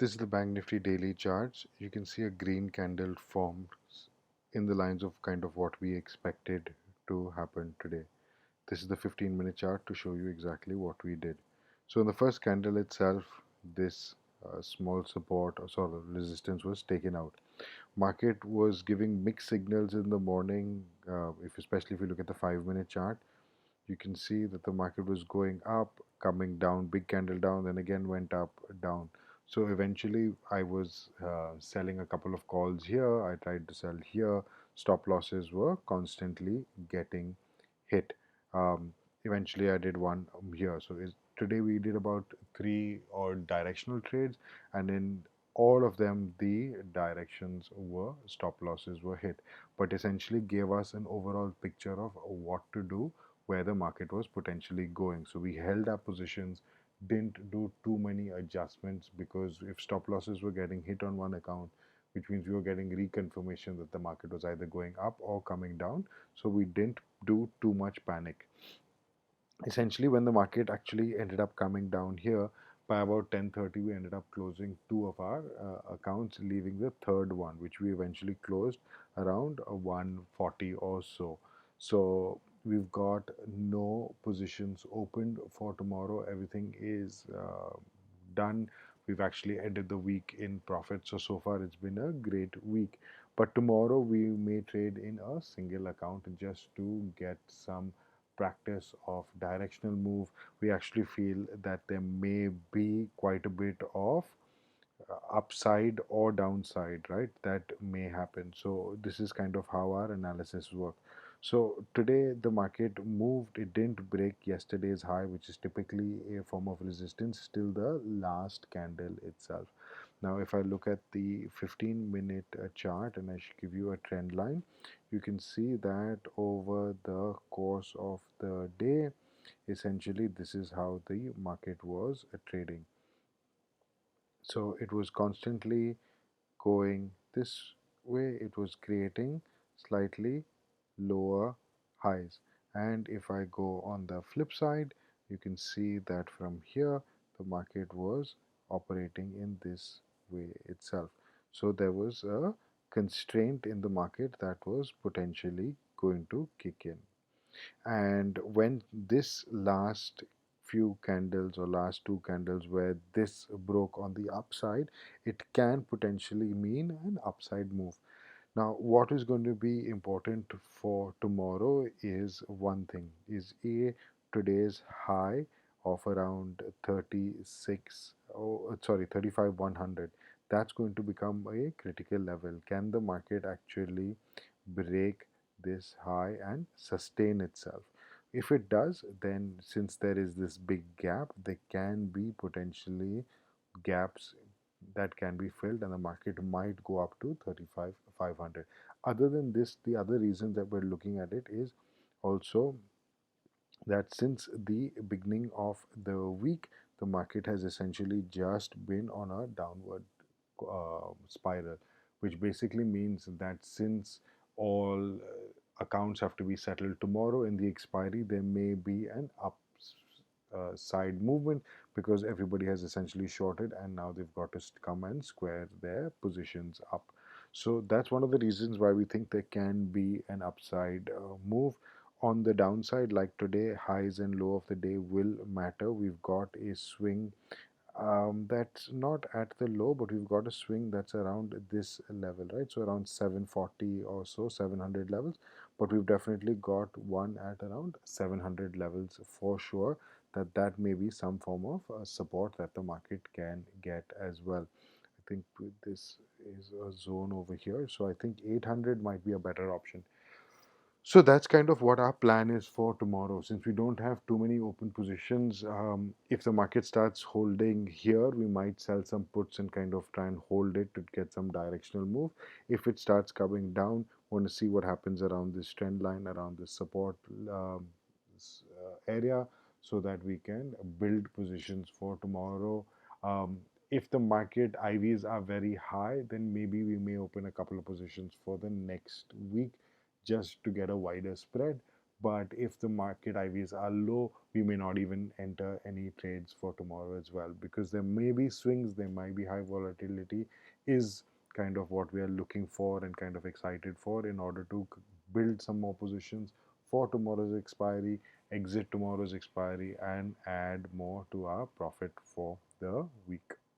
This is the Bank Nifty daily charts. You can see a green candle formed in the lines of kind of what we expected to happen today. This is the 15-minute chart to show you exactly what we did. So in the first candle itself, this small support or sort of resistance was taken out. Market was giving mixed signals in the morning, especially if you look at the 5-minute chart. You can see that the market was going up, coming down, big candle down, then again went up, down. So eventually I was selling a couple of calls here. I tried to sell here. Stop losses were constantly getting hit. Eventually I did one here. So today we did about three or directional trades, and in all of them the directions were stop losses were hit, but essentially gave us an overall picture of what to do, where the market was potentially going. So we held our positions, didn't do too many adjustments, because if stop losses were getting hit on one account, which means we were getting reconfirmation that the market was either going up or coming down. So we didn't do too much panic. Essentially, when the market actually ended up coming down here, by about 10:30 we ended up closing two of our accounts, leaving the third one, which we eventually closed around 140 or so. So we've got no positions opened for tomorrow. Everything is done. We've actually ended the week in profit. So far it's been a great week. But tomorrow we may trade in a single account just to get some practice of directional move. We actually feel that there may be quite a bit of upside or downside, right? That may happen. So this is kind of how our analysis works. So today the market moved. It didn't break yesterday's high, which is typically a form of resistance, till the last candle itself. Now if I look at the 15-minute chart and I should give you a trend line, you can see that over the course of the day, essentially this is how the market was trading. So it was constantly going this way. It was creating slightly lower highs, and if I go on the flip side, you can see that from here the market was operating in this way itself. So there was a constraint in the market that was potentially going to kick in. And when this last few candles or last two candles where this broke on the upside, it can potentially mean an upside move. Now what is going to be important for tomorrow is one thing, is today's high of around 36, oh sorry, 35 100. That's going to become a critical level. Can the market actually break this high and sustain itself? If it does, then since there is this big gap, there can be potentially gaps that can be filled, and the market might go up to 35 500. Other than this, the other reason that we're looking at it is also that since the beginning of the week, the market has essentially just been on a downward spiral, which basically means that since all accounts have to be settled tomorrow in the expiry, there may be an up side movement, because everybody has essentially shorted and now they've got to come and square their positions up. So that's one of the reasons why we think there can be an upside move. On the downside, like today, highs and low of the day will matter. We've got a swing that's not at the low, but we've got a swing that's around this level, right? So around 740 or so, 700 levels, but we've definitely got one at around 700 levels for sure. That may be some form of support that the market can get as well. I think this is a zone over here, so I think 800 might be a better option. So that's kind of what our plan is for tomorrow. Since we don't have too many open positions, if the market starts holding here, we might sell some puts and kind of try and hold it to get some directional move. If it starts coming down, want to see what happens around this trend line, around this support area, so that we can build positions for tomorrow. If the market IVs are very high, then maybe we may open a couple of positions for the next week just to get a wider spread. But if the market IVs are low, we may not even enter any trades for tomorrow as well, because there may be swings, there might be high volatility, is kind of what we are looking for and kind of excited for in order to build some more positions for tomorrow's expiry, exit tomorrow's expiry, and add more to our profit for the week.